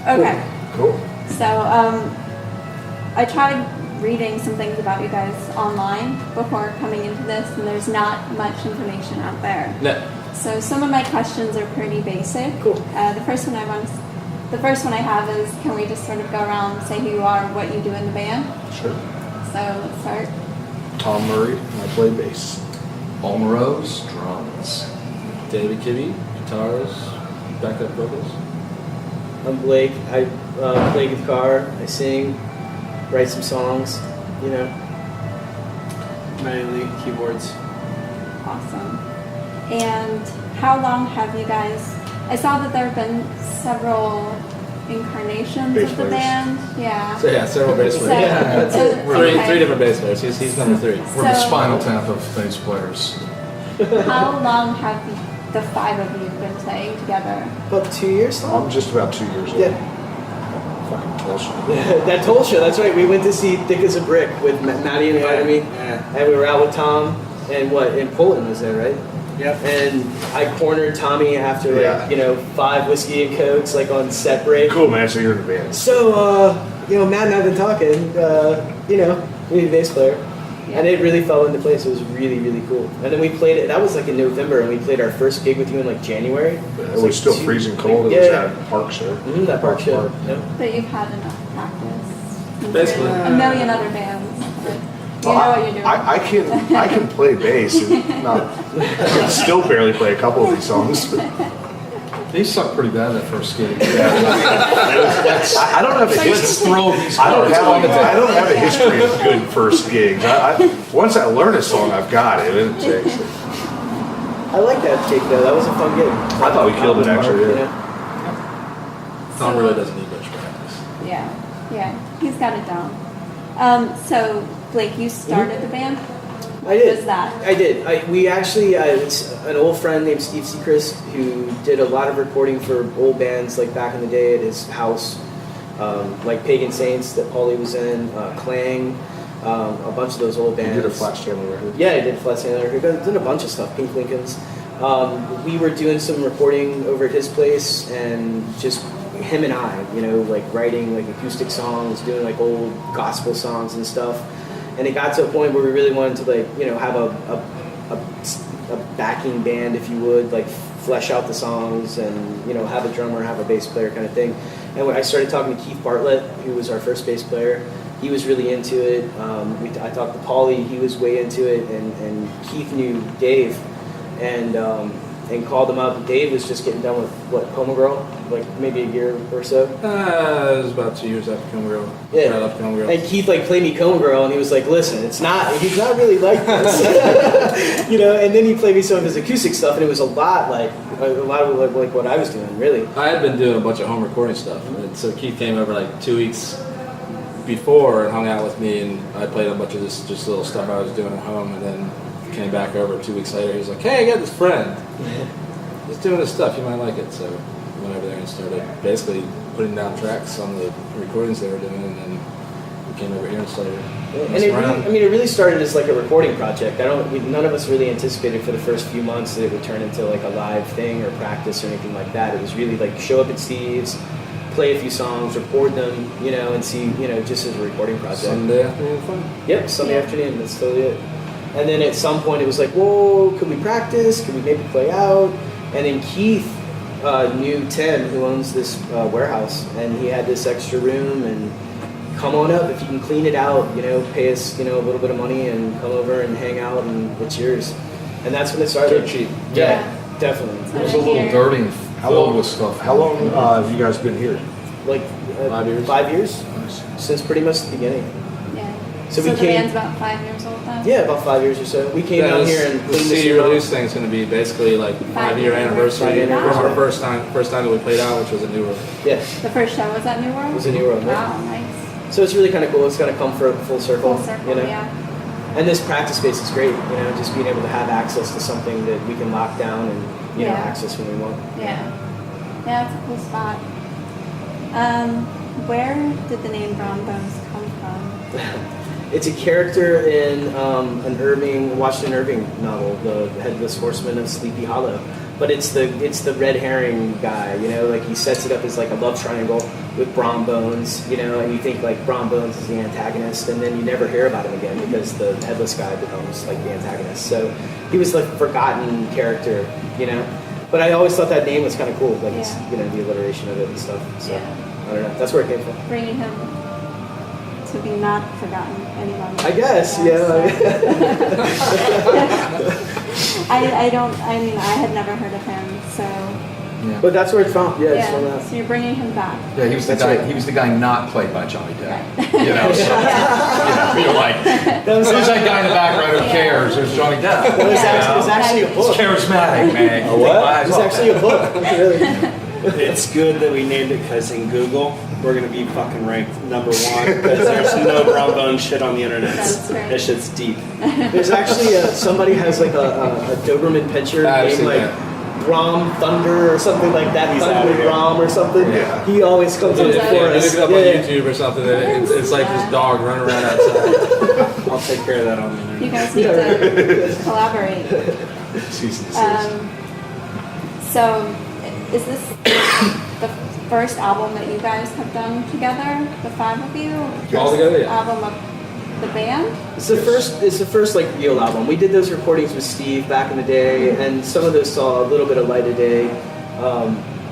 Okay. Cool. So, I tried reading some things about you guys online before coming into this, and there's not much information out there. No. So some of my questions are pretty basic. Cool. The first one I have is, can we just sort of go around and say who you are, what you do in the band? Sure. So let's start. Tom Murray, and I play bass. Paul Morose, drums. David Kibbe, guitars, backup vocals. I'm Blake. I play guitar. I sing, write some songs. You know. Mainly keyboards. Awesome. And how long have you guys? I saw that there have been several incarnations Bass of the players. band. Yeah. So yeah, several bass So- players. that's it. Three different bass players. He's number 3. We're the So- Spinal Tap of bass players. How long have the 5 of you been playing together? About 2 years. I'm just about 2 years old. Yeah. Fucking Tulsa. That Toll Show, that's right. We went to see Thick as a Brick with Maddie invited me. Yeah. And we were out with Tom and in Poland was there, right? Yep. And I cornered Tommy after Yeah. 5 whiskey and cokes on set break. Cool, man. So you're in the band. So, Matt and I have been talking, we need a bass player. Yeah. And it really fell into place. It was really, really cool. And then we played it, that was in November, and we played our first gig with you in January. It was still freezing cold. It was at a park show. That park show. Yep. But you've had enough practice. Basically. A million other bands. But you know what you're doing. I can play bass. And I can still barely play a couple of these songs. He sucked pretty bad that first gig. I don't have a Let's history. throw these I don't cards on the have a history of good first gigs. Once I learn a song, I've got it. It takes. I like that gig though. That was a fun gig. I thought we killed it actually. You Yeah. know? Tom really doesn't need much practice. Yeah, he's got it down. So Blake, you started the band. I did. Was that? I did. We actually, it's an old friend named Steve Seacrest who did a lot of recording for old bands back in the day at his house, like Pagan Saints that Paulie was in, Clang, a bunch of those old bands. You did a Flat Stanley record. Yeah, I did Flat Stanley record. Did a bunch of stuff. Pink Lincolns. We were doing some recording over at his place, and just him and I, writing acoustic songs, doing old gospel songs and stuff. And it got to a point where we really wanted to have a backing band, if you would, flesh out the songs and have a drummer, have a bass player kind of thing. And when I started talking to Keith Bartlett, who was our first bass player, he was really into it. I talked to Paulie, he was way into it, and Keith knew Dave and called him up. Dave was just getting done with Coma Girl, maybe a year or so. It was about 2 years after Coma Girl. Yeah. Right after Coma Girl. And Keith played me Coma Girl, and he was like, "Listen, he's not really like this," And then he played me some of his acoustic stuff, and it was a lot of what I was doing, really. I had been doing a bunch of home recording stuff, and so Keith came over 2 weeks before and hung out with me, and I played a bunch of just little stuff I was doing at home, and then came back over 2 weeks later. He was like, "Hey, I got this friend. He's doing this stuff. You might like it." So I went over there and started basically putting down tracks on the recordings they were doing, and then we came over here and started. And it really started as a recording project. None of us really anticipated for the first few months that it would turn into a live thing or practice or anything like that. It was really show up at Steve's, play a few songs, record them, and see, just as a recording project. Sunday afternoon fun. Yep, Sunday afternoon. That's totally it. And then at some point it was whoa, could we practice? Could we maybe play out? And then Keith knew Tim, who owns this warehouse, and he had this extra room, and come on up if you can clean it out, pay us, a little bit of money and come over and hang out, and it's yours. And that's when it started. Dirt cheap. Yeah, definitely. It was a little dirty and filled with stuff. How long have you guys been here? 5 years. 5 years? Since pretty much the beginning. Yeah. So we the came- band's about 5 years old then? Yeah, about 5 years or so. We came out here and the cleaned this CD room up. release thing is going to be basically 5-year anniversary 5-year from our anniversary. first time that we played out, which was a New World. Yeah, The first show was at New World? it was a new room. Wow, nice. So it's really kind of cool. It's kind of come full circle. Full circle, yeah. And this practice space is great. Just being able to have access to something that we can lock down and Yeah. access when we want. Yeah. Yeah, it's a cool spot. Where did the name Brahm come from? It's a character in an Washington Irving novel, The Headless Horseman of Sleepy Hollow. but it's the red herring guy, you know, like he sets it up as like a love triangle with Brahm Bones, you know, and you think like Brahm Bones is the antagonist, and then you never hear about him again because the headless guy becomes like the antagonist. So he was like a forgotten character, you know. But I always thought that name was kind of cool, like it's, you know, the alliteration of it and stuff. So I don't know, that's where it came from. Bringing him to be not forgotten any longer. I guess, I mean, I had never heard of him, so. Yeah. But that's where it's from. Yeah, it's from that. So you're bringing him back. Yeah, he was the That's guy. right. He was the guy not played by Johnny Depp. Right. You know, so, you're like, who's that guy in the background? Who cares? There's Johnny Depp. Well, it's actually a He's book. charismatic, man. A what? It's actually a book. Really. It's good that we named it because in Google, we're going to be fucking ranked number 1 because there's no brown bone shit on the internet. That's right. That shit's deep. There's actually somebody has like a Doberman pinscher I've named seen like that. Brahm Thunder or something like that. He's Thunder outta here. Brahm or something. Yeah. He always comes in Yeah, for look us. it up on YouTube or something. It's like this dog running around outside. I'll take care of that on the internet. You guys need to collaborate. Cease and desist. So, is this the first album that you guys have done together, the 5 of you? All together, yeah. Album of the band? It's the first like real album. We did those recordings with Steve back in the day, and some of those saw a little bit of light of day.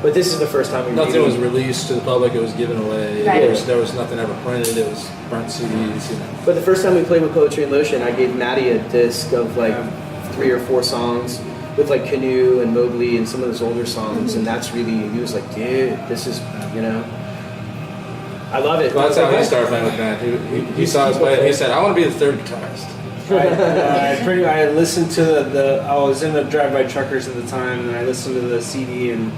But this is the first time we Nothing really was released to the public. It was given away. Right. There was nothing ever printed. It was burnt CDs. You know. But the first time we played with Poetry in Lotion, I gave Maddie a disc of like 3 or 4 songs with like Canoe and Mowgli and some of those older songs, and that's really, he was like, dude, this is, you know, I love it. Well, that's how he started playing with band. He saw us play and he said, "I want to be the third guitarist." I listened to I was in the Drive-By Truckers at the time, and I listened to the CD, and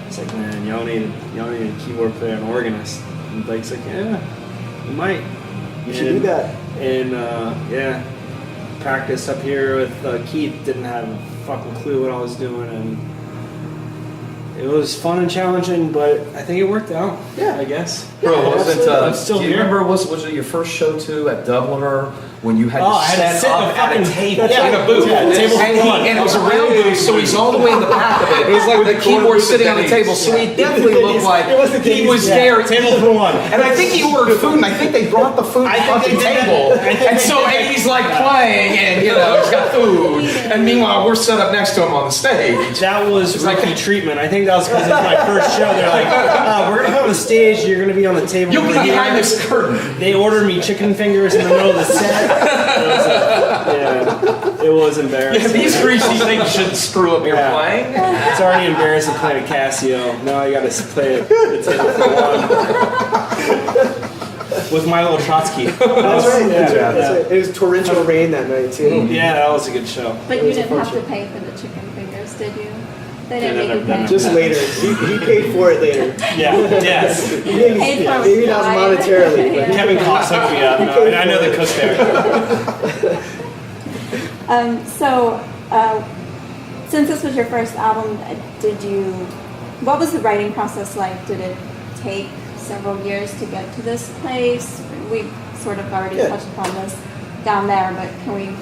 it's like, man, y'all need a keyboard player and organist. And Blake's like, yeah, you might. You should do that. And practice up here with Keith. Didn't have a fucking clue what I was doing, and it was fun and challenging, but I think it worked out. Yeah. I guess. Bro, wasn't I'm still do you here. remember was it your first show too at Dubliner when you had to I had to set sit in up a at a fucking- table yeah, in a booth? yeah, table for one. And it was a round booth, so he's all the way in the back of it. It was like with the keyboard sitting on the table, so he definitely looked like It was the he Denny's, was yeah. there. Table for one. And I think he ordered food, and I think they brought the food to the fucking table. And so he's like playing, and you know, he's got food. And meanwhile, we're set up next to him on the stage. That was like- rookie treatment. I think that was because it's my first show. They're like, we're going to come on the stage. You're going to be on the table. You'll be over here." behind this curtain. They ordered me chicken fingers in the middle of the set. It was embarrassing. Yeah, these greasy things shouldn't screw up your Yeah. playing. It's already embarrassing playing a Casio. Now I got to play it the table for one. With my little Trotsky. That's right. Yeah. That's right. It was torrential rain that night too. Yeah, that was a good show. But you didn't have to pay for the chicken fingers, did you? They didn't make you pay. Just later. He paid for it later. Yeah, yes. Paid for Maybe not flying. monetarily, but Kevin Koss hooked me up. No, I know the cook there. Since this was your first album, what was the writing process like? Did it take several years to get to this place? We sort of already touched upon this down there, but can we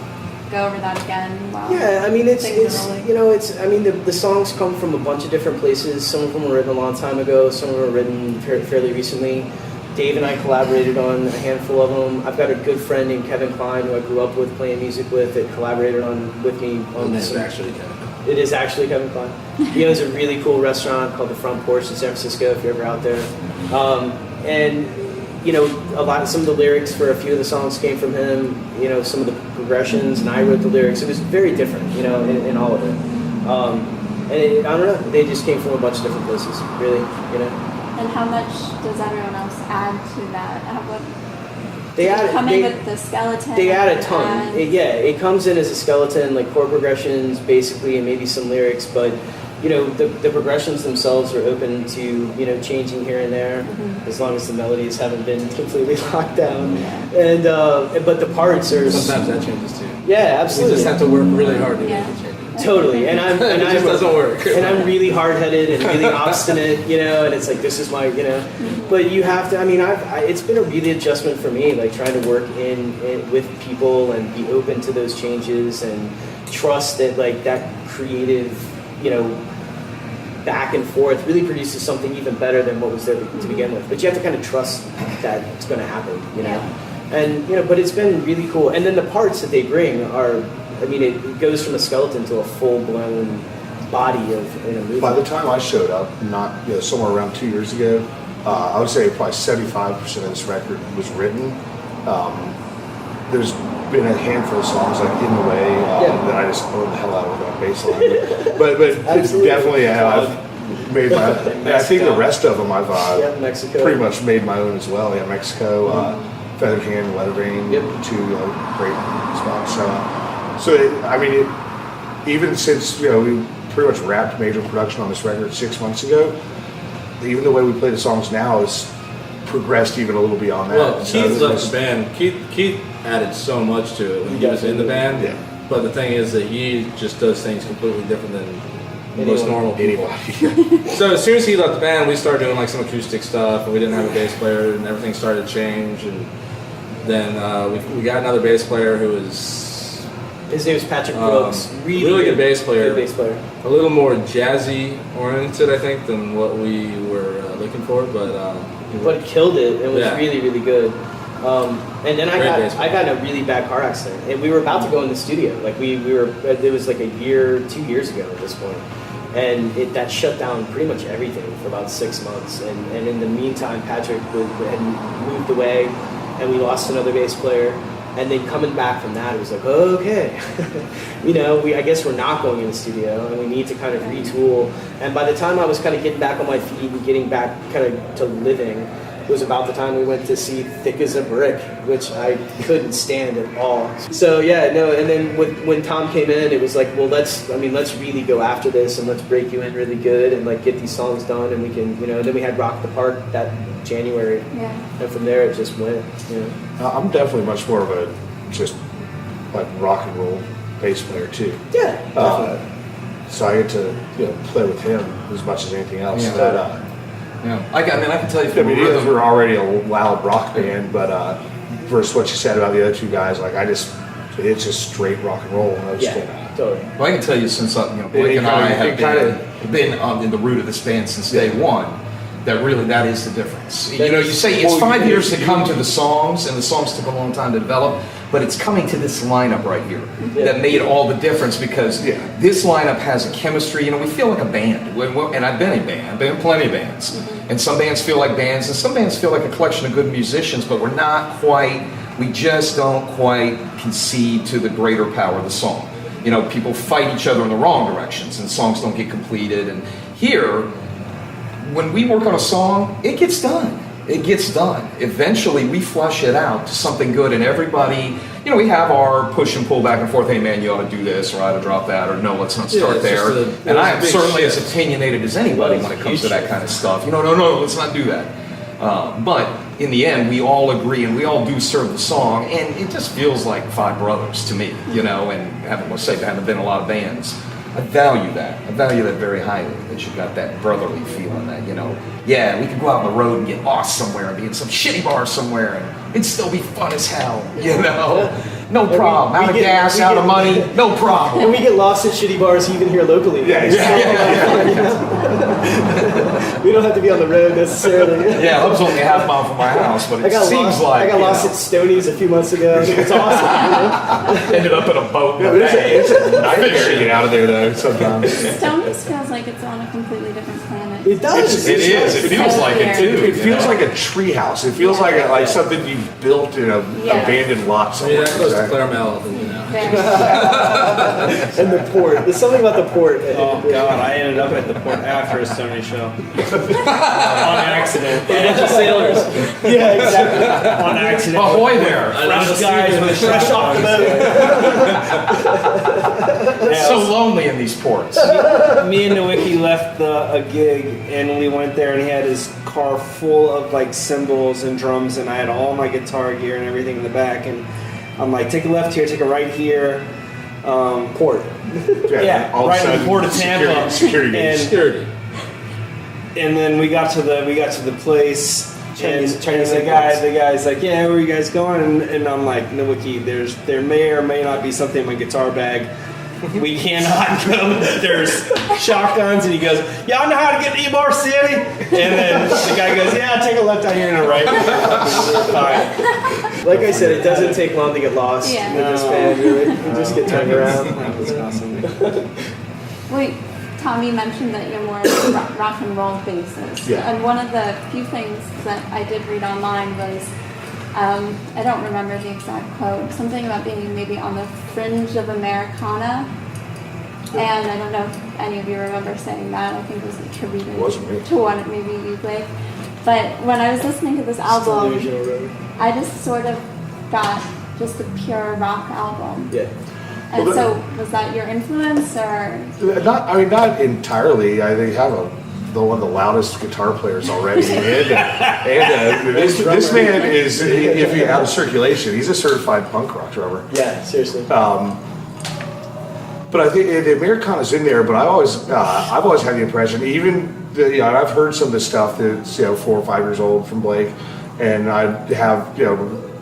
go over that again? yeah, I mean, it's things are rolling? you know, I mean, the songs come from a bunch of different places. Some of them were written a long time ago. Some of them were written fairly recently. Dave and I collaborated on a handful of them. I've got a good friend named Kevin Klein who I grew up with, playing music with, that collaborated with me on It's some. actually Kevin. It is actually Kevin Klein. He owns a really cool restaurant called The Front Porch in San Francisco, if you're ever out there. And you know, some of the lyrics for a few of the songs came from him. You know, some of the progressions, and I wrote the lyrics. It was very different, you know, in all of it. I don't know. They just came from a bunch of different places, really. You know. And how much does everyone else add to that? They come in with the skeleton. They add a ton. and- It comes in as a skeleton, like chord progressions, basically, and maybe some lyrics. But you know, the progressions themselves are open to, you know, changing here and there, as long as the melodies haven't been completely locked down. And but the parts are Sometimes that changes too. yeah, You absolutely. just have to work really hard to Yeah. make it change. Totally, and It just doesn't work. And I'm really hard-headed and really obstinate, you know. And it's like, this is my, you know. But you have to. I mean, it's been a really adjustment for me, like trying to work in with people and be open to those changes and trust that, like, that creative, you know, back and forth really produces something even better than what was there to begin with. But you have to kind of trust that it's going to happen, you know. And but it's been really cool. And then the parts that they bring are, I mean, it goes from a skeleton to a full-blown body of in a movie. By the time I showed up, somewhere around 2 years ago, I would say probably 75% of this record was written. There's been a handful of songs like "In the Way" that I just own the hell out of with that bass line. But it's definitely I've made my. And I think the rest of them I've Mexico. pretty much made my own as well. Yeah, Mexico, Feathered Hand, Weathervane, two great spots. Even since we pretty much wrapped major production on this record 6 months ago, even the way we play the songs now has progressed even a little beyond that. Well, Keith left the band. Keith added so much to it when he was in the band. Yeah. But the thing is that he just does things completely different than most normal people. So as soon as he left the band, we started doing like some acoustic stuff, and we didn't have a bass player, and everything started to change. And then we got another bass player who was. His name is Patrick Brooks. Really good bass player. Good bass player. A little more jazzy oriented, I think, than what we were looking for, but killed it. It was really, really good. And then I got in a really bad car accident, and we were about to go in the studio. Like we were. It was like 2 years ago at this point, and that shut down pretty much everything for about 6 months. And in the meantime, Patrick had moved away, and we lost another bass player. And then coming back from that, it was like, oh, okay, I guess we're not going in the studio, and we need to kind of retool. And by the time I was kind of getting back on my feet and getting back kind of to living, it was about the time we went to see Thick as a Brick, which I couldn't stand at all. So and then when Tom came in, it was like, well, let's really go after this, and let's break you in really good, and like get these songs done, and we can, then we had Rock the Park that January, and from there it just went. I'm definitely much more of a just like rock and roll bass player too. Yeah. So I get to play with him as much as anything else. Yeah. I can tell you. Because we're already a loud rock band, but versus what you said about the other two guys, like it's just straight rock and roll. And Totally. Well, I can tell you since Blake and I have been in the root of this band since day one. That is the difference. You say it's 5 years to come to the songs, and the songs took a long time to develop, but it's coming to this lineup right here that made all the difference, because this lineup has a chemistry. We feel like a band, and I've been in band. I've been in plenty of bands, and some bands feel like bands, and some bands feel like a collection of good musicians, but we're not quite. We just don't quite concede to the greater power of the song. People fight each other in the wrong directions, and songs don't get completed. And here, when we work on a song, it gets done. It gets done. Eventually, we flush it out to something good, and everybody, we have our push and pull back and forth. Hey, man, you ought to do this, or I ought to drop that, or no, let's not start there. And I am certainly as opinionated as anybody when it comes to that kind of stuff. No, let's not do that. But in the end, we all agree, and we all do serve the song, and it just feels like five brothers to me, and haven't been in a lot of bands. I value that. I value that very highly, that you've got that brotherly feeling that, we could go out on the road and get lost somewhere and be in some shitty bar somewhere, and it'd still be fun as hell, No problem. Out of gas, out of money, no problem. And we get lost at shitty bars even here locally. We don't have to be on the road necessarily. Yeah, Hub's only a half mile from my house, but it seems like... I got lost at Stoney's a few months ago. It's awesome. Ended up in a boat. It's a nightmare to get out of there, though, sometimes. Stoney's feels like it's on a completely different planet. It does. It is. It feels like it, too. It feels like a treehouse. It feels like something you've built in an abandoned lot somewhere. Yeah, close to Claremont, And the port. There's something about the port. Oh God! I ended up at the port after a Stoney show on accident. Bunch of sailors. Yeah, exactly. On accident. Ahoy there! Fresh guys with Fresh off the boat. It's so lonely in these ports. Me and Nowicki left a gig, and we went there, and he had his car full of like cymbals and drums, and I had all my guitar gear and everything in the back, and I'm like, take a left here, take a right here. Port. Right in the port of Tampa. Security. And then we got to the place. Chinese the guy's like, yeah, where are you guys going? And I'm like, Nowicki, there may or may not be something in my guitar bag. we cannot go. There's shotguns, and he goes, y'all know how to get to Ybor City? And then the guy goes, yeah, take a left out here and a right. Fine. Like I said, it doesn't take long to get lost with this band, really. You just get turned around. That was awesome. Wait, Tom, you mentioned that you're more of a rock and roll bassist. Yeah. And one of the few things that I did read online was, I don't remember the exact quote, something about being maybe on the fringe of Americana. And I don't know if any of you remember saying that. I think it was attributed Wasn't me. to one maybe you played. But when I was listening to this album, Delusional, really. I just sort of got just a pure rock album. Yeah. And Well, so was that your influence or? Not entirely. They have one of the loudest guitar players already, and this man is, if you out of circulation, he's a certified punk rock drummer. Yeah, seriously. But I think the Americana's in there. But I've always had the impression, even I've heard some of the stuff that's 4 or 5 years old from Blake, and I have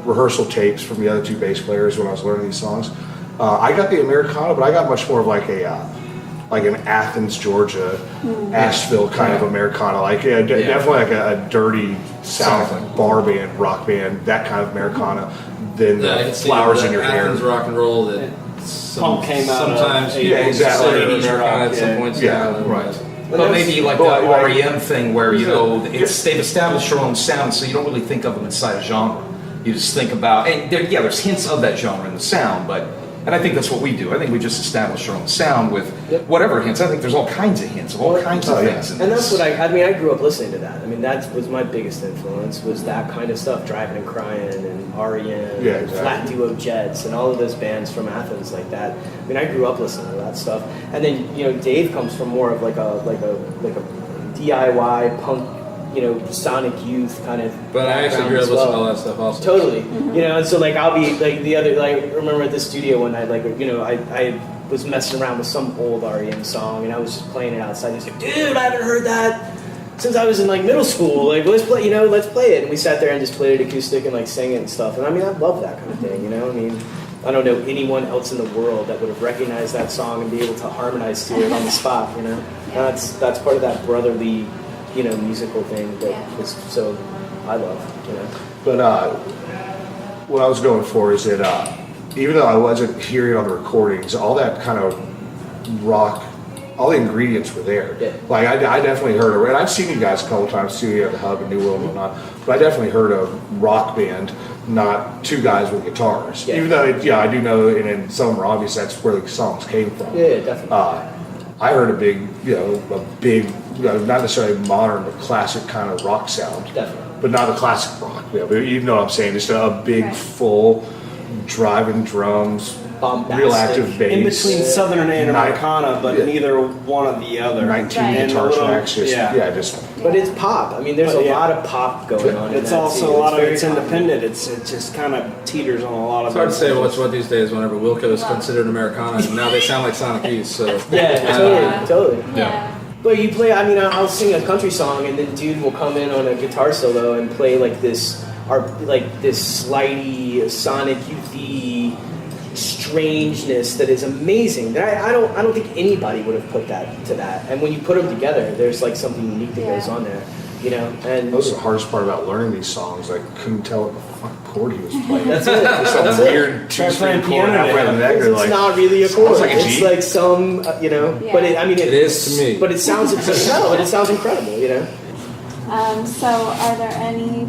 rehearsal tapes from the other two bass players when I was learning these songs. I got the Americana, but I got much more of like an Athens, Georgia, Asheville kind of Americana, definitely like a dirty South bar band, rock band, that kind of Americana, than I the can see flowers the in your hair. Athens rock and roll that Punk came out of sometimes 80s, people exactly. consider 80s Americana rock, at some points. Yeah, right. But maybe like Well, the like- REM thing where, they've established their own sound, so you don't really think of them inside a genre. You just think about, and there's hints of that genre in the sound, and I think that's what we do. I think we just establish our own sound with whatever hints. I think there's all kinds of hints of all kinds of things. And that's what I grew up listening to that. I mean, that was my biggest influence, was that kind of stuff, Driving and Crying and REM, and exactly. Flat Duo Jets, and all of those bands from Athens like that. I mean, I grew up listening to that stuff. And then, Dave comes from more of like a DIY punk, Sonic Youth kind of. But I actually grew up listening to all that stuff also. Totally. And so I'll be the other, I remember at the studio one night, I was messing around with some old REM song, and I was just playing it outside. He's like, dude, I haven't heard that since I was in middle school. Let's play it. And we sat there and just played it acoustic and sang it and stuff. And I mean, I love that kind of thing, I mean, I don't know anyone else in the world that would have recognized that song and be able to harmonize to it on the spot, That's part of that brotherly, musical thing that so I love, But what I was going for is that even though I wasn't hearing it on the recordings, all that kind of rock, all the ingredients were there. Yeah. I definitely heard it, and I've seen you guys a couple times too, at the Hub and New World and whatnot. But I definitely heard a rock band, not two guys with guitars. Yeah. Even though I do know, and in some are obvious that's where the songs came from. Yeah, definitely. I heard a big, not necessarily modern, but classic kind of rock sound. Definitely. But not a classic rock. But you know what I'm saying? Just a big, Right. full, driving drums, Bombastic. real active bass. In between Southern and Americana, but Yeah. neither one or the other. 19 Right. guitar And a little- tracks. Just But it's pop. I mean, there's But a yeah. lot of pop going on. in It's that also too. a lot of very it's pop. independent. It just kind of teeters on a lot of. It's hard to say things. what's what these days whenever Wilco is considered Americana, and now they sound like Sonic Youth, so. Yeah, totally. Yeah. But you play. I mean, I'll sing a country song, and then dude will come in on a guitar solo and play this slidey Sonic Youthy strangeness that is amazing. That I don't think anybody would have put that to that. And when you put them together, there's something unique that goes on there. And that was the hardest part about learning these songs. I couldn't tell what the fuck chord he was playing. that's it. It's some That's it. weird two-string playing chord piano halfway in the neck. You're It's not really a chord. Sounds like a It's G. like some, But It is to me. But it sounds but it sounds incredible. So are there any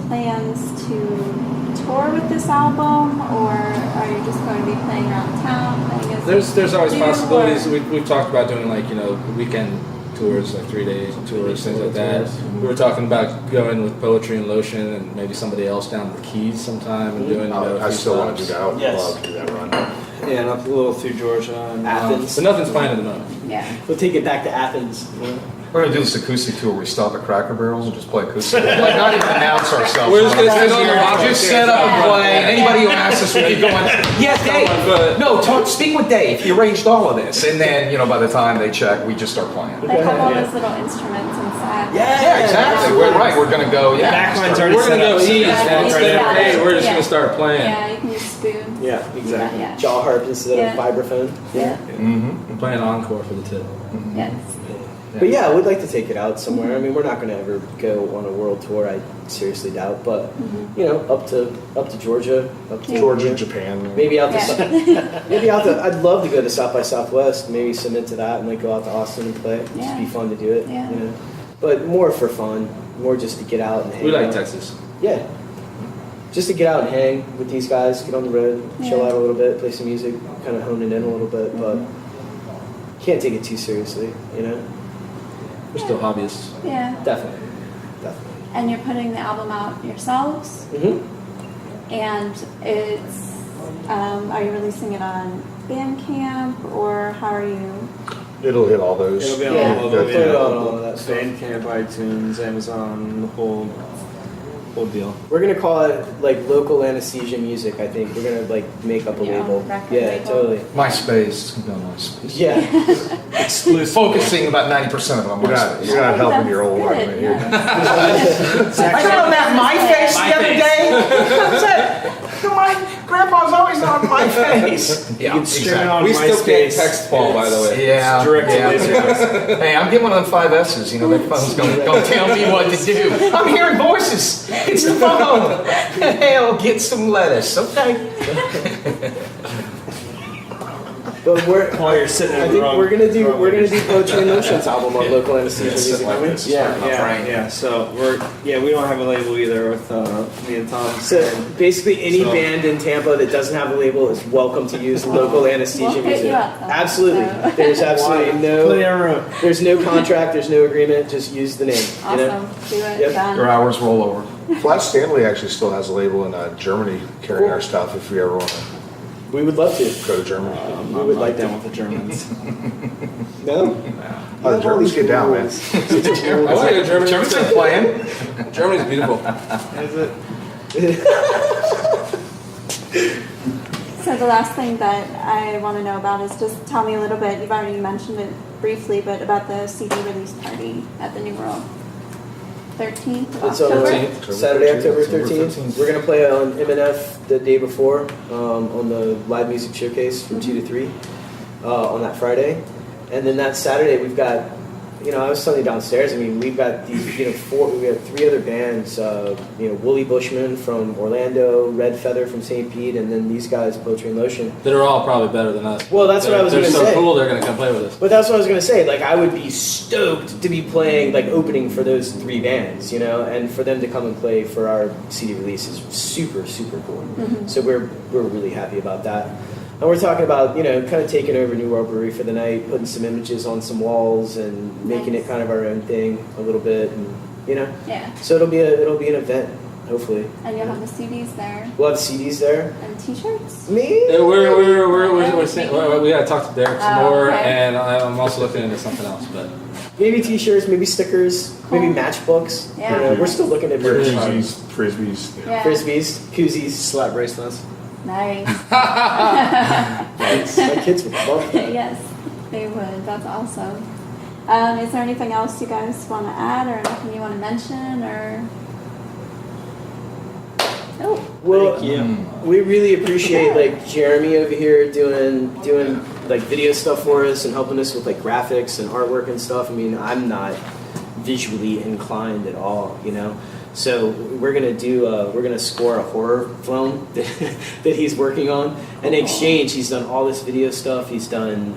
plans to tour with this album, or are you just going to be playing around town? There's always Do you possibilities. work? We've talked about doing weekend tours, 3 days tours, things like that. We were talking about going with Poetry and Lotion and maybe somebody else down the Keys sometime and doing. I a few still want to do stops. that. I would Yes. love to do that run. Yeah, and up a little through Georgia. And, Athens. But nothing's planned at the moment. Yeah. We'll take it back to Athens. We're gonna do this acoustic tour where we stop at Cracker Barrels and just play acoustic. Like not even announce ourselves. We're just gonna sit on the rock Just chair. set up and play. Anybody who asks us, we keep going. Yeah, Dave. No, speak with Dave. He arranged all of this, and then by the time they check, we just start playing. They have all those little instruments inside. Yeah, exactly. We're right. We're gonna go. Yeah. Backline's already We're gonna set go up. eat. Yeah, Instead of, yeah. hey, we're just Yeah. gonna start playing. Yeah, you can use spoons. Yeah, exactly. Yeah. Jaw harp instead Yeah. of vibraphone. Yeah. Mm-hmm. We're playing encore for the tip. Yes. But yeah, we'd like to take it out somewhere. I mean, we're not going to ever go on a world tour. I seriously doubt. But up to Georgia, up to Georgia, Japan. maybe out to Yeah. maybe out to. I'd love to go to South by Southwest. Maybe submit to that and like go out to Austin and play. It'd just Yeah. be fun to do it. Yeah. But more for fun, more just to get out and hang. We like out. Texas. Yeah. Just to get out and hang with these guys, get on the road, chill Yeah. out a little bit, play some music, kind of hone it in a little bit, but can't take it too seriously. We're still hobbyists. Yeah. Definitely. And you're putting the album out yourselves, Mm-hmm. and it's. Are you releasing it on Bandcamp, or how are you? It'll hit all those. It'll be on Yeah. all of Put them. Put it Yeah. on all of that stuff. Bandcamp, iTunes, Amazon, the whole deal. We're gonna call it like local anesthesia music. I think we're gonna like make up a Yeah, label. record Yeah, label. totally. MySpace. No, MySpace. Yeah. Exclusive. Focusing about 90% of it on You're not, MySpace. you're not helping That's your old good, argument here. yeah. I got on that MySpace the other day. My grandpa's always on MySpace. Yeah, You can stream it on We still can't MySpace. text Paul, by the way. Yeah. Direct to yeah. laser. Hey, I'm getting one of them 5S's. That phone's gonna tell me what to do. I'm hearing voices. It's the phone. Hell, get some lettuce, okay? But While you're sitting in I the think wrong- we're gonna do wrong Poetry location. and Emotions album on local anesthesia music. like aren't we? this. Yeah. So we don't have a label either with me and Tom. So basically, any So- band in Tampa that doesn't have a label is welcome to use local anesthesia We'll hit music. you up, though. Absolutely, So- there's absolutely Plenty no, of room. there's no contract, there's no agreement. Just use the name. Awesome. Do it. Yep. Done. Your hours roll over. Flat Stanley actually still has a label in Germany carrying our stuff if we ever want to We would love to. go to Germany. We would like down that. with the Germans. No. Oh, the Germans get down, man. I want to go to Germany. Germans are playing. Germany's beautiful. Is it? So the last thing that I want to know about is just tell me a little bit. You've already mentioned it briefly, but about the CD release party at the New World. 13th of It's on October. 13th. Saturday, October October 13th. 13th. We're going to play on MNF the day before on the live music showcase from 2 to 3 on that Friday. And then that Saturday, we've got, I was telling you downstairs, we've got these, we have 3 other bands, Woolly Bushman from Orlando, Red Feather from St. Pete, and then these guys, Poetry in Motion. That are all probably better than us. Well, that's what I was They're gonna so say. cool, they're going to come play with us. But that's what I was gonna say. Like, I would be stoked to be playing, like, opening for those 3 bands, and for them to come and play for our CD release is super, super cool. So we're really happy about that. And we're talking about, kind of taking over New World Brewery for the night, putting some images on some walls and making it kind of our own thing a little bit, and Yeah. So it'll be an event, hopefully. And you'll have the CDs there We'll have CDs there. and T-shirts. Me? Yeah, we got to talk to Derek some Oh, more, okay. and I'm also looking into something else. But Maybe T-shirts, maybe stickers, maybe Cool. matchbooks. Yeah. We're still looking at merch. Frisbees. Yeah. Frisbees, koozies. Slap bracelets. Nice. My kids would love that. Yes, they would. That's awesome. Is there anything else you guys want to add, or anything you want to mention, or? Oh, Well, Thank you. we really appreciate like Jeremy over here doing like video stuff for us and helping us with like graphics and artwork and stuff. I'm not visually inclined at all, So we're gonna score a horror film that he's working on. In exchange, he's done all this video stuff. He's done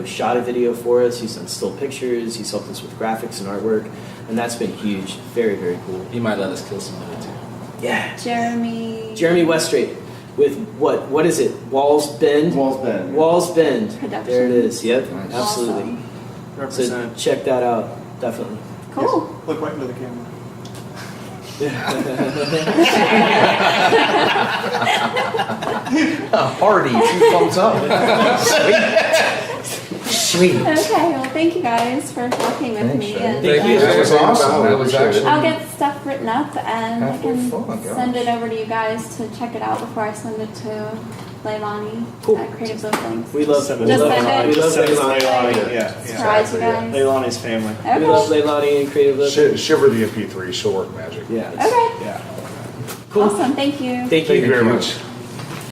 shot a video for us. He's done still pictures. He's helped us with graphics and artwork, and that's been huge. Very, very cool. he might let us kill somebody too. Yeah. Jeremy Weststraight with what is it? Walls Bend? Walls Bend. Walls Bend. Production. There it is. Yep. Nice. Absolutely. So Represent. check that out. Definitely. Cool. Look right into the camera. Hardy, 2 thumbs up. Sweet. Sweet. Okay, well, thank you guys for talking with Thanks, me. Shay. And Thank you. That was awesome. That was Appreciate it. actually. I'll get stuff written up and I Have can fun, gosh. send it over to you guys to check it out before I send it to Leilani Cool. at Creative Loafing. We love Send it Just to send it. We love Send it to Leilani. Leilani. Yeah. Surprise you guys. Leilani's family. Okay. We love Leilani and Creative Living. Shiver the MP3, she'll work magic. Yeah. Yeah. Awesome. Thank you. Thank Thank you you. very much.